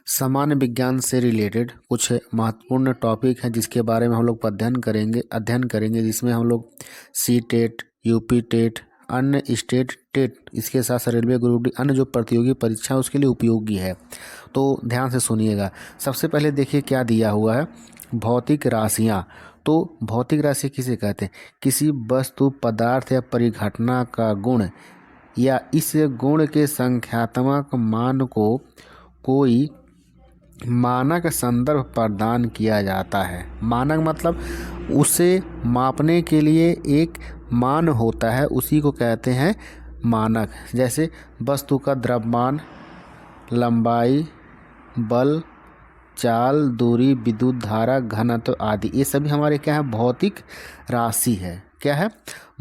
सामान्य विज्ञान से रिलेटेड कुछ महत्वपूर्ण टॉपिक हैं जिसके बारे में हम लोग अध्ययन करेंगे जिसमें हम लोग सी टेट, यूपी टेट, अन्य स्टेट टेट, इसके साथ साथ रेलवे ग्रुप डी, अन्य जो प्रतियोगी परीक्षा है उसके लिए उपयोगी है। तो ध्यान से सुनिएगा। सबसे पहले देखिए क्या दिया हुआ है, भौतिक राशियाँ। तो भौतिक राशि किसे कहते हैं? किसी वस्तु, पदार्थ या परिघटना का गुण या इस गुण के संख्यात्मक मान को कोई मानक संदर्भ प्रदान किया जाता है। मानक मतलब उसे मापने के लिए एक मान होता है, उसी को कहते हैं मानक। जैसे वस्तु का द्रव्यमान, लंबाई, बल, चाल, दूरी, विद्युत धारा, घनत्व आदि, ये सभी हमारे क्या है? भौतिक राशि है। क्या है?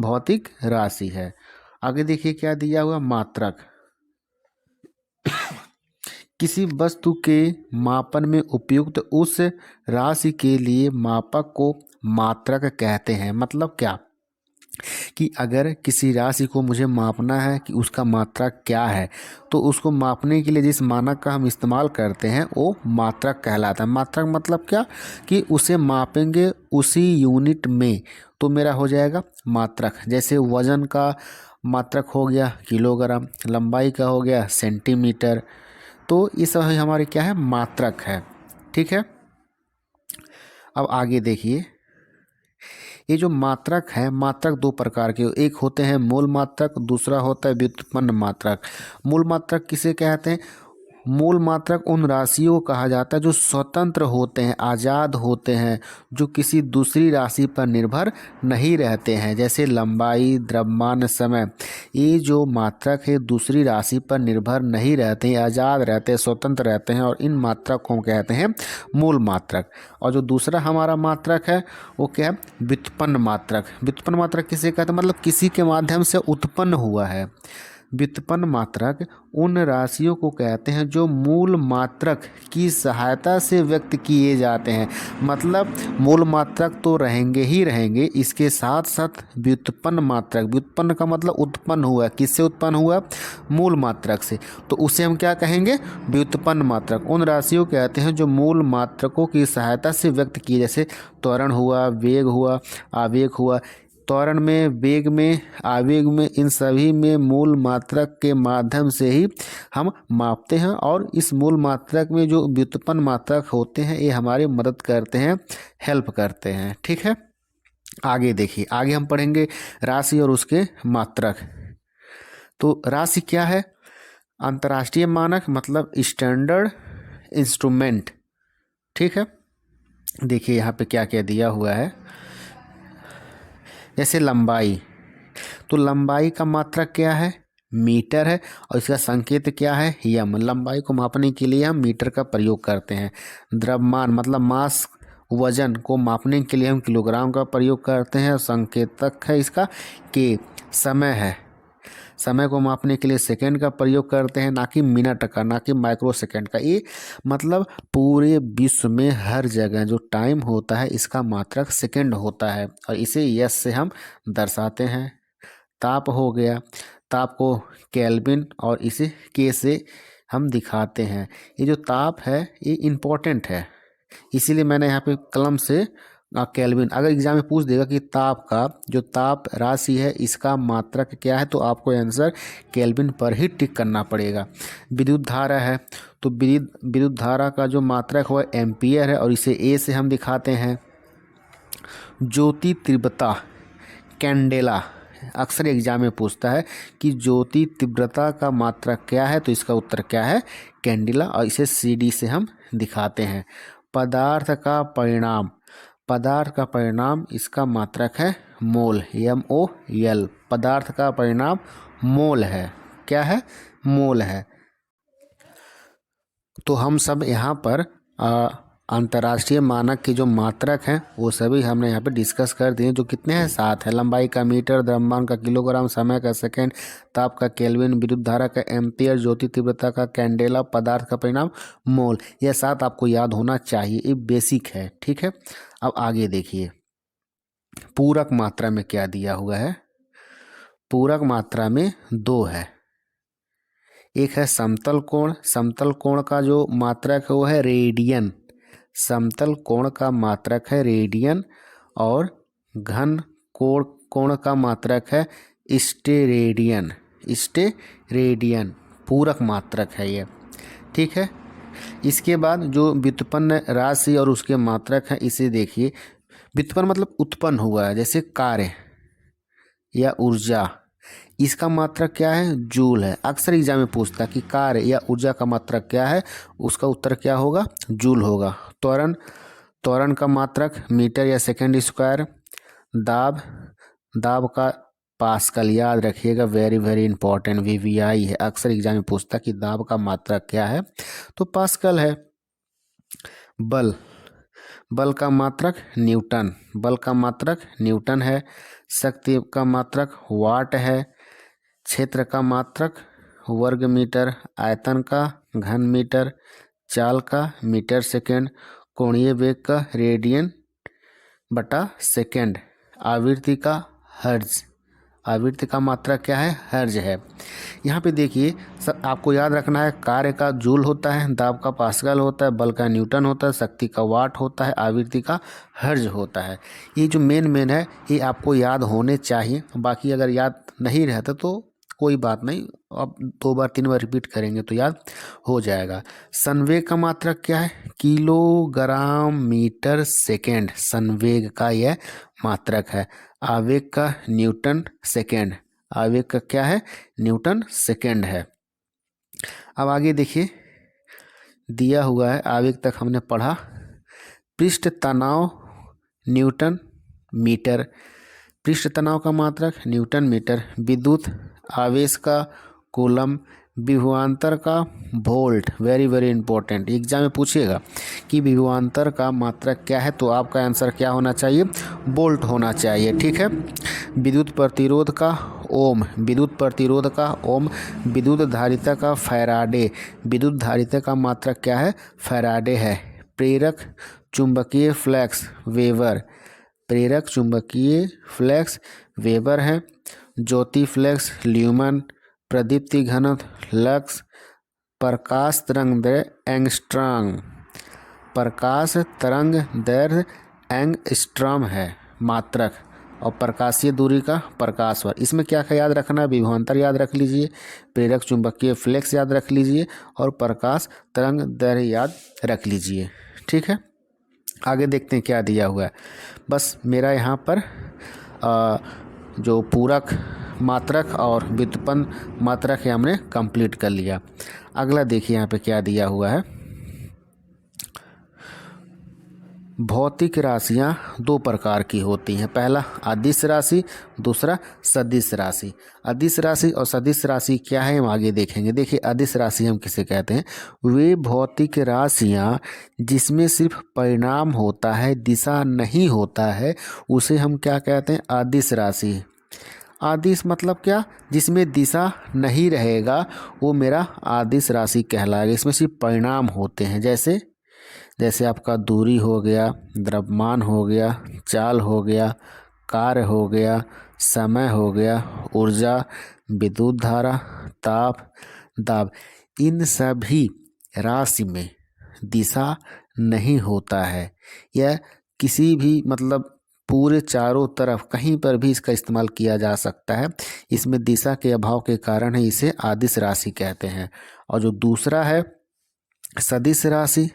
भौतिक राशि है। आगे देखिए क्या दिया हुआ, मात्रक। किसी वस्तु के मापन में उपयुक्त उस राशि के लिए मापक को मात्रक कहते हैं। मतलब क्या कि अगर किसी राशि को मुझे मापना है कि उसका मात्रक क्या है, तो उसको मापने के लिए जिस मानक का हम इस्तेमाल करते हैं वो मात्रक कहलाता है। मात्रक मतलब क्या कि उसे मापेंगे उसी यूनिट में, तो मेरा हो जाएगा मात्रक। जैसे वजन का मात्रक हो गया किलोग्राम, लंबाई का हो गया सेंटीमीटर। तो ये सब हमारे क्या है? मात्रक है। ठीक है। अब आगे देखिए, ये जो मात्रक है, मात्रक दो प्रकार के, एक होते हैं मूल मात्रक, दूसरा होता है व्युत्पन्न मात्रक। मूल मात्रक किसे कहते हैं? मूल मात्रक उन राशियों को कहा जाता है जो स्वतंत्र होते हैं, आज़ाद होते हैं, जो किसी दूसरी राशि पर निर्भर नहीं रहते हैं। जैसे लंबाई, द्रव्यमान, समय, ये जो मात्रक है दूसरी राशि पर निर्भर नहीं रहते हैं, आज़ाद रहते हैं, स्वतंत्र रहते हैं, और इन मात्रक को कहते हैं मूल मात्रक। और जो दूसरा हमारा मात्रक है वो क्या है? व्युत्पन्न मात्रक। व्युत्पन्न मात्रक किसे कहते हैं? मतलब किसी के माध्यम से उत्पन्न हुआ है। व्युत्पन्न मात्रक उन राशियों को कहते हैं जो मूल मात्रक की सहायता से व्यक्त किए जाते हैं। मतलब मूल मात्रक तो रहेंगे ही रहेंगे, इसके साथ साथ व्युत्पन्न मात्रक, व्युत्पन्न का मतलब उत्पन्न हुआ, किससे उत्पन्न हुआ? मूल मात्रक से, तो उसे हम क्या कहेंगे? व्युत्पन्न मात्रक। उन राशियों को कहते हैं जो मूल मात्रकों की सहायता से व्यक्त किए, जैसे त्वरण हुआ, वेग हुआ, आवेग हुआ। त्वरण में, वेग में, आवेग में, इन सभी में मूल मात्रक के माध्यम से ही हम मापते हैं, और इस मूल मात्रक में जो व्युत्पन्न मात्रक होते हैं ये हमारी मदद करते हैं, हेल्प करते हैं। ठीक है। आगे देखिए, आगे हम पढ़ेंगे राशि और उसके मात्रक। तो राशि क्या है? अंतर्राष्ट्रीय मानक, मतलब स्टैंडर्ड इंस्ट्रूमेंट। ठीक है। देखिए यहाँ पे क्या क्या दिया हुआ है। जैसे लंबाई, तो लंबाई का मात्रक क्या है? मीटर है, और इसका संकेत क्या है? यम। लंबाई को मापने के लिए हम मीटर का प्रयोग करते हैं। द्रव्यमान मतलब मास, वजन को मापने के लिए हम किलोग्राम का प्रयोग करते हैं, और संकेतक है इसका के। समय है, समय को मापने के लिए सेकंड का प्रयोग करते हैं, ना कि मिनट का, ना कि माइक्रो सेकंड का। ये मतलब पूरे विश्व में हर जगह जो टाइम होता है इसका मात्रक सेकंड होता है, और इसे यस से हम दर्शाते हैं। ताप हो गया, ताप को केल्विन और इसे के से हम दिखाते हैं। ये जो ताप है ये इम्पोर्टेंट है, इसीलिए मैंने यहाँ पे कलम से केल्विन। अगर एग्जाम में पूछ देगा कि ताप का जो ताप राशि है इसका मात्रक क्या है, तो आपको आंसर केल्विन पर ही टिक करना पड़ेगा। विद्युत धारा है, तो विद्युत धारा का जो मात्रक है एम्पियर है, और इसे ए से हम दिखाते हैं। ज्योति तीव्रता, कैंडेला, अक्सर एग्जाम में पूछता है कि ज्योति तीव्रता का मात्रक क्या है, तो इसका उत्तर क्या है? कैंडेला, और इसे CD से हम दिखाते हैं। पदार्थ का परिणाम, पदार्थ का परिणाम, इसका मात्रक है मोल, MOL। पदार्थ का परिणाम मोल है। क्या है? मोल है। तो हम सब यहाँ पर अंतर्राष्ट्रीय मानक के जो मात्रक हैं वो सभी हमने यहाँ पे डिस्कस कर दिए, जो कितने हैं? 7 है। लंबाई का मीटर, द्रव्यमान का किलोग्राम, समय का सेकंड, ताप का केल्विन, विद्युत धारा का एम्पियर, ज्योति तीव्रता का कैंडेला, पदार्थ का परिणाम मोल। यह 7 आपको याद होना चाहिए, ये बेसिक है। ठीक है। अब आगे देखिए पूरक मात्रा में क्या दिया हुआ है। पूरक मात्रा में 2 है। एक है समतल कोण। समतल कोण का जो मात्रक है वो है रेडियन। समतल कोण का मात्रक है रेडियन। और घन कोण का मात्रक है स्टेरेडियन। स्टेरेडियन पूरक मात्रक है ये, ठीक है। इसके बाद जो व्युत्पन्न राशि और उसके मात्रक है इसे देखिए। व्युत्पन्न मतलब उत्पन्न हुआ है, जैसे कार्य या ऊर्जा, इसका मात्रक क्या है? जूल है। अक्सर एग्जाम में पूछता है कि कार्य या ऊर्जा का मात्रक क्या है, उसका उत्तर क्या होगा? जूल होगा। त्वरण, त्वरण का मात्रक मीटर या सेकंड स्क्वायर। दाब, दाब का पास्कल, याद रखिएगा, वेरी वेरी इंपॉर्टेंट, वीवीआई है। अक्सर एग्जाम में पूछता है कि दाब का मात्रक क्या है, तो पास्कल है। बल, बल का मात्रक न्यूटन। बल का मात्रक न्यूटन है। शक्ति का मात्रक वाट है। क्षेत्र का मात्रक वर्ग मीटर। आयतन का घन मीटर। चाल का मीटर सेकेंड। कोणीय वेग का रेडियन बटा सेकेंड। आवृत्ति का हर्ज। आवृत्ति का मात्रक क्या है? हर्ज है। यहाँ पे देखिए सब आपको याद रखना है, कार्य का जूल होता है, दाब का पास्कल होता है, बल का न्यूटन होता है, शक्ति का वाट होता है, आवृत्ति का हर्ज होता है। ये जो मेन है ये आपको याद होने चाहिए। बाकी अगर याद नहीं रहता तो कोई बात नहीं, अब 2 बार 3 बार रिपीट करेंगे तो याद हो जाएगा। संवेग का मात्रक क्या है? किलोग्राम मीटर सेकेंड संवेग का यह मात्रक है। आवेग का न्यूटन सेकेंड। आवेग का क्या है? न्यूटन सेकेंड है। अब आगे देखिए दिया हुआ है, आवेग तक हमने पढ़ा। पृष्ठ तनाव न्यूटन मीटर। पृष्ठ तनाव का मात्रक न्यूटन मीटर। विद्युत आवेश का कूलम। विभवांतर का volt, very very important, exam में पूछेगा कि विभवांतर का मात्रक क्या है, तो आपका आंसर क्या होना चाहिए? वोल्ट होना चाहिए, ठीक है। विद्युत प्रतिरोध का ओम। विद्युत प्रतिरोध का ओम। विद्युत धारिता का फैराडे। विद्युत धारिता का मात्रक क्या है? फैराडे है। प्रेरक चुंबकीय फ्लक्स वेबर। प्रेरक चुंबकीय फ्लक्स वेबर है। ज्योति फ्लक्स ल्यूमन। प्रदीप्ति घनत्व लक्स। प्रकाश तरंग दैर्घ्य एंगस्ट्रॉम। प्रकाश तरंग दैर्घ्य एंगस्ट्रॉम है मात्रक। और प्रकाशीय दूरी का प्रकाश वर्ष। इसमें क्या क्या याद रखना है? विभवांतर याद रख लीजिए, प्रेरक चुंबकीय फ्लक्स याद रख लीजिए, और प्रकाश तरंग दैर्घ्य याद रख लीजिए, ठीक है। आगे देखते हैं क्या दिया हुआ है। बस मेरा यहाँ पर जो पूरक मात्रक और व्युत्पन्न मात्रक है हमने कंप्लीट कर लिया। अगला देखिए यहाँ पे क्या दिया हुआ है। भौतिक राशियाँ 2 प्रकार की होती हैं। पहला अदिश राशि, दूसरा सदिश राशि। अदिश राशि और सदिश राशि क्या है हम आगे देखेंगे। देखिए अदिश राशि हम किसे कहते हैं? वे भौतिक राशियाँ जिसमें सिर्फ परिणाम होता है, दिशा नहीं होता है, उसे हम क्या कहते हैं? अदिश राशि। आदिश मतलब क्या? जिसमें दिशा नहीं रहेगा वो मेरा आदिश राशि कहलाएगा। इसमें सिर्फ परिणाम होते हैं, जैसे जैसे आपका दूरी हो गया, द्रव्यमान हो गया, चाल हो गया, कार्य हो गया, समय हो गया, ऊर्जा, विद्युत धारा, ताप, दाब। इन सभी राशि में दिशा नहीं होता है। यह किसी भी मतलब पूरे चारों तरफ कहीं पर भी इसका इस्तेमाल किया जा सकता है। इसमें दिशा के अभाव के कारण ही इसे अदिश राशि कहते हैं। और जो दूसरा है सदिश राशि।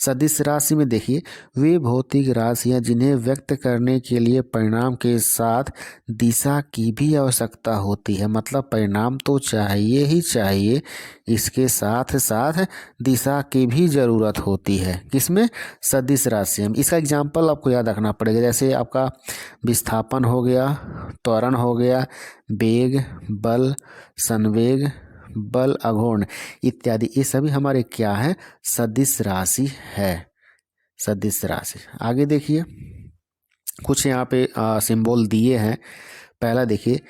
सदिश राशि में देखिए वे भौतिक राशियाँ जिन्हें व्यक्त करने के लिए परिणाम के साथ दिशा की भी आवश्यकता होती है। मतलब परिणाम तो चाहिए ही चाहिए, इसके साथ साथ दिशा की भी ज़रूरत होती है। किसमें? सदिश राशि में। इसका एग्जाम्पल आपको याद रखना पड़ेगा, जैसे आपका विस्थापन हो गया, त्वरण हो गया, वेग, बल, संवेग, बल अघूर्ण इत्यादि, ये सभी हमारे क्या है? सदिश राशि है। सदिश राशि। आगे देखिए कुछ यहाँ पे सिंबल दिए हैं। पहला देखिए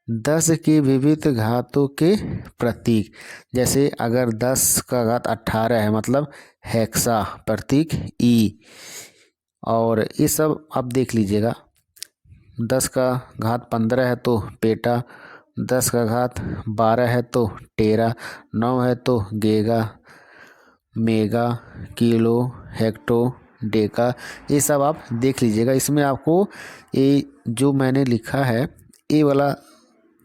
10 के विविध घातों के प्रतीक। जैसे अगर 10 का घात 18 है मतलब हेक्सा, प्रतीक ई। और ये सब आप देख लीजिएगा। 10 का घात 15 है तो पेटा, 10 का घात 12 है तो टेरा, 9 है तो गेगा, मेगा, किलो, हेक्टो, डेका, ये सब आप देख लीजिएगा। इसमें आपको ये जो मैंने लिखा है ये वाला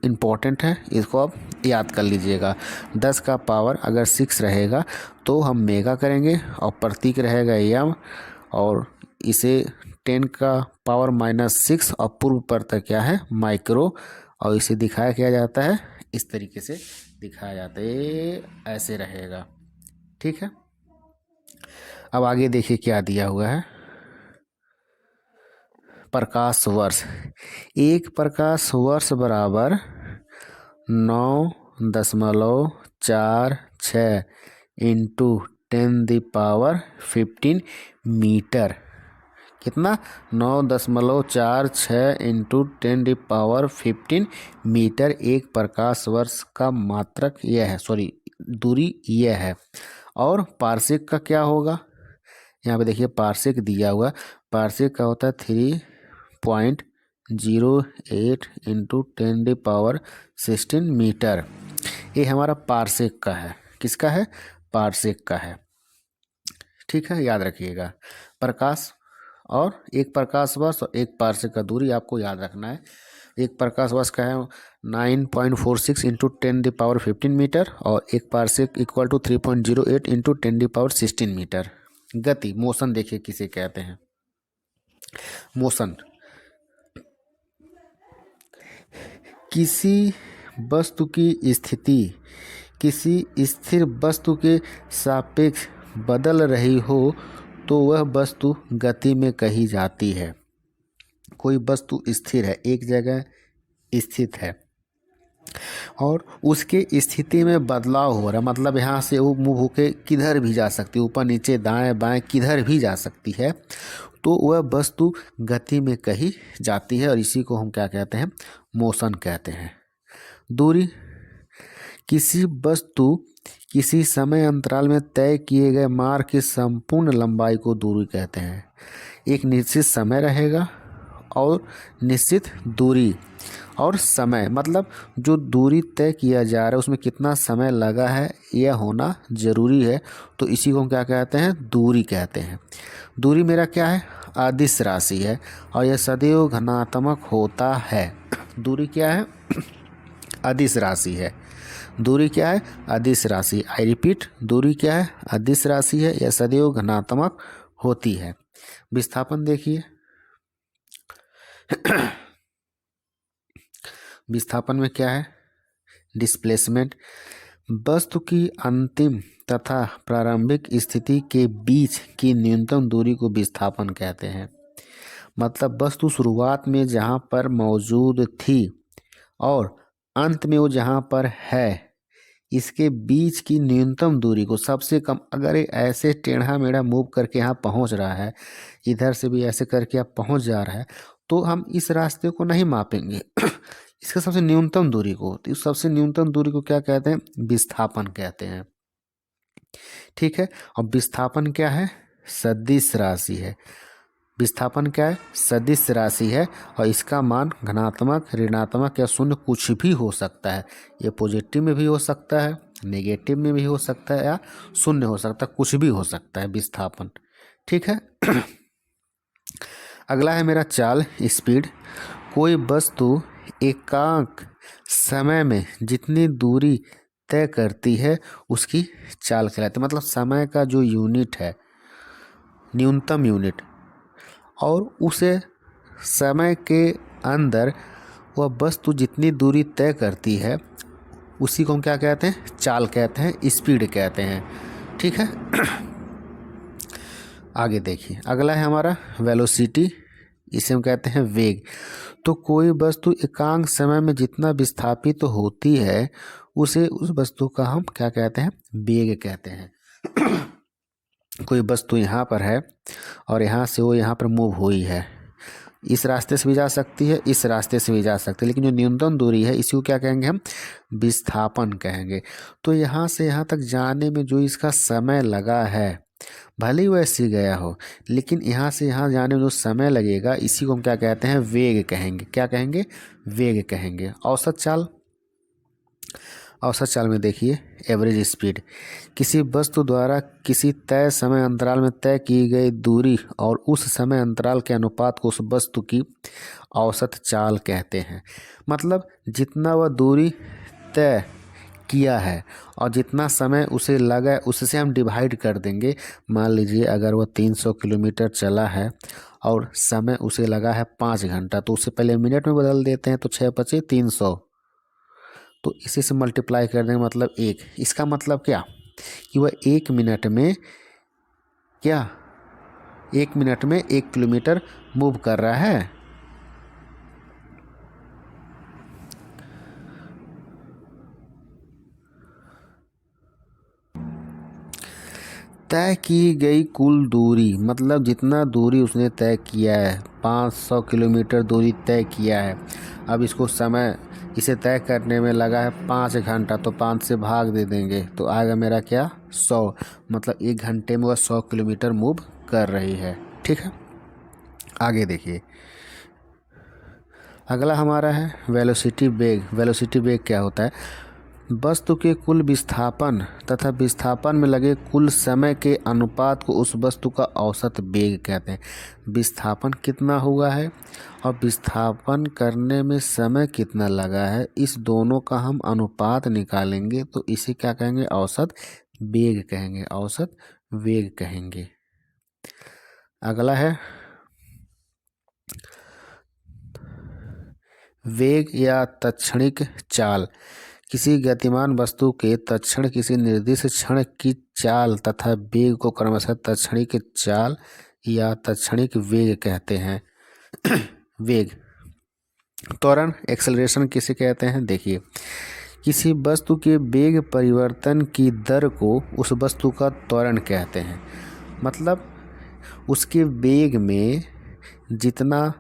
इम्पोर्टेंट है, इसको आप याद कर लीजिएगा। 10 का पावर अगर 6 रहेगा तो हम मेगा करेंगे और प्रतीक रहेगा एम, और इसे 10 का पावर -6 और पूर्व पर तक क्या है माइक्रो, और इसे दिखाया क्या जाता है इस तरीके से दिखाया जाता है, ये ऐसे रहेगा। ठीक है, अब आगे देखिए क्या दिया हुआ है। प्रकाश वर्ष, एक प्रकाश वर्ष बराबर 9.46 इंटू 10⁻15 मीटर। कितना? 9.46 इंटू 10⁻15 मीटर एक प्रकाश वर्ष का मात्रक यह है, सॉरी दूरी यह है। और पार्सेक का क्या होगा? यहाँ पे देखिए पार्सेक दिया हुआ, पार्सेक का होता है 3.08 इंटू 10⁻16 मीटर। ये हमारा पार्सेक का है। किसका है? पार्सेक का है। ठीक है, याद रखिएगा। प्रकाश और एक प्रकाश वर्ष और एक पार्सेक का दूरी आपको याद रखना है। एक प्रकाश वर्ष का है 9.46 इंटू 10⁻15 मीटर और एक parsec equal to 3.08 into 10⁻16 metre. गति, मोशन देखिए किसे कहते हैं। मोशन किसी वस्तु की स्थिति किसी स्थिर वस्तु के सापेक्ष बदल रही हो तो वह वस्तु गति में कही जाती है। कोई वस्तु स्थिर है, एक जगह स्थित है और उसके स्थिति में बदलाव हो रहा है, मतलब यहाँ से वो मूव होके किधर भी जा सकती है, ऊपर नीचे दाएं बाएं किधर भी जा सकती है, तो वह वस्तु गति में कही जाती है और इसी को हम क्या कहते हैं? मोशन कहते हैं। दूरी, किसी वस्तु किसी समय अंतराल में तय किए गए मार्ग की संपूर्ण लंबाई को दूरी कहते हैं। एक निश्चित समय रहेगा और निश्चित दूरी और समय, मतलब जो दूरी तय किया जा रहा है उसमें कितना समय लगा है यह होना जरूरी है, तो इसी को हम क्या कहते हैं? दूरी कहते हैं। दूरी मेरा क्या है? अदिश राशि है और यह सदैव घनात्मक होता है। दूरी क्या है? अदिश राशि है। दूरी क्या है? अदिश राशि। आई रिपीट, दूरी क्या है? अदिश राशि है, यह सदैव घनात्मक होती है। विस्थापन देखिए। विस्थापन में क्या है? डिस्प्लेसमेंट, वस्तु की अंतिम तथा प्रारंभिक स्थिति के बीच की न्यूनतम दूरी को विस्थापन कहते हैं। मतलब वस्तु शुरुआत में जहाँ पर मौजूद थी और अंत में वो जहाँ पर है, इसके बीच की न्यूनतम दूरी को सबसे कम, अगर ये ऐसे टेढ़ा मेढ़ा मूव करके यहाँ पहुँच रहा है, इधर से भी ऐसे करके आप पहुँच जा रहा है, तो हम इस रास्ते को नहीं मापेंगे इसका सबसे न्यूनतम दूरी को, तो इस सबसे न्यूनतम दूरी को क्या कहते हैं? विस्थापन कहते हैं। ठीक है, और विस्थापन क्या है? सदिश राशि है। विस्थापन क्या है? सदिश राशि है और इसका मान धनात्मक, ऋणात्मक या शून्य कुछ भी हो सकता है। ये पॉजिटिव में भी हो सकता है, नेगेटिव में भी हो सकता है या शून्य हो सकता है, कुछ भी हो सकता है विस्थापन। ठीक है। अगला है मेरा चाल, स्पीड। कोई वस्तु एकांक समय में जितनी दूरी तय करती है उसकी चाल कहलाती है। मतलब समय का जो यूनिट है, न्यूनतम यूनिट, और उसे समय के अंदर वह वस्तु जितनी दूरी तय करती है उसी को हम क्या कहते हैं? चाल कहते हैं, स्पीड कहते हैं। ठीक है। आगे देखिए, अगला है हमारा वेलोसिटी, इसे हम कहते हैं वेग। तो कोई वस्तु एकांक समय में जितना विस्थापित होती है उसे, उस वस्तु का हम क्या कहते हैं? वेग कहते हैं। कोई वस्तु यहाँ पर है और यहाँ से वो यहाँ पर मूव हुई है, इस रास्ते से भी जा सकती है, इस रास्ते से भी जा सकती है, लेकिन जो न्यूनतम दूरी है इसी को क्या कहेंगे? हम विस्थापन कहेंगे। तो यहाँ से यहाँ तक जाने में जो इसका समय लगा है, भले ही वो ऐसे गया हो, लेकिन यहाँ से यहाँ जाने में जो समय लगेगा इसी को हम क्या कहते हैं? वेग कहेंगे। क्या कहेंगे? वेग कहेंगे। औसत चाल, औसत चाल में देखिए एवरेज स्पीड, किसी वस्तु द्वारा किसी तय समय अंतराल में तय की गई दूरी और उस समय अंतराल के अनुपात को उस वस्तु की औसत चाल कहते हैं। मतलब जितना वह दूरी तय किया है और जितना समय उसे लगा है उससे हम डिवाइड कर देंगे। मान लीजिए अगर वह 300 किलोमीटर चला है और समय उसे लगा है 5 घंटा, तो उससे पहले मिनट में बदल देते हैं, तो 6×5 = 300, तो इसी से मल्टीप्लाई कर देंगे, मतलब 1। इसका मतलब क्या कि वह 1 मिनट में 1 किलोमीटर मूव कर रहा है। तय की गई कुल दूरी, मतलब जितना दूरी उसने तय किया है, 500 किलोमीटर दूरी तय किया है। अब इसको समय इसे तय करने में लगा है 5 घंटा, तो 5 से भाग दे देंगे तो आएगा मेरा क्या 100, मतलब 1 घंटे में वह 100 किलोमीटर मूव कर रही है। ठीक है, आगे देखिए अगला हमारा है वेलोसिटी वेग। वेलोसिटी वेग क्या होता है? वस्तु के कुल विस्थापन तथा विस्थापन में लगे कुल समय के अनुपात को उस वस्तु का औसत वेग कहते हैं। विस्थापन कितना हुआ है और विस्थापन करने में समय कितना लगा है, इस दोनों का हम अनुपात निकालेंगे तो इसे क्या कहेंगे? औसत वेग कहेंगे, औसत वेग कहेंगे। अगला है वेग या तत्क्षणिक चाल। किसी गतिमान वस्तु के तत्क्षण किसी निर्दिष्ट क्षण की चाल तथा वेग को क्रमशः तत्क्षणिक चाल या तत्क्षणिक वेग कहते हैं। वेग, त्वरण, एक्सेलरेशन किसे कहते हैं? देखिए किसी वस्तु के वेग परिवर्तन की दर को उस वस्तु का त्वरण कहते हैं। मतलब उसके वेग में जितना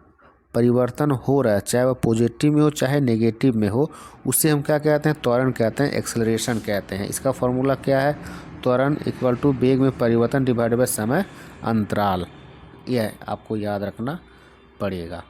परिवर्तन हो रहा है, चाहे वह पॉजिटिव में हो चाहे नेगेटिव में हो, उसे हम क्या कहते हैं? त्वरण कहते हैं, एक्सेलरेशन कहते हैं। इसका फॉर्मूला क्या है? त्वरण इक्वल टू वेग में परिवर्तन डिवाइडेड बाय समय अंतराल। यह आपको याद रखना पड़ेगा।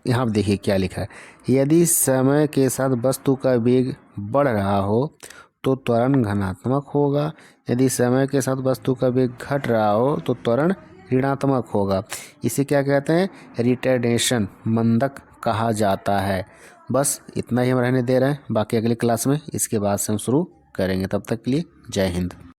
यहाँ पर देखिए क्या लिखा है, यदि समय के साथ वस्तु का वेग बढ़ रहा हो तो त्वरण धनात्मक होगा, यदि समय के साथ वस्तु का वेग घट रहा हो तो त्वरण ऋणात्मक होगा। इसे क्या कहते हैं? रिटार्डेशन, मंदक कहा जाता है। बस इतना ही हम रहने दे रहे हैं, बाकी अगली क्लास में इसके बाद से हम शुरू करेंगे। तब तक के लिए जय हिंद।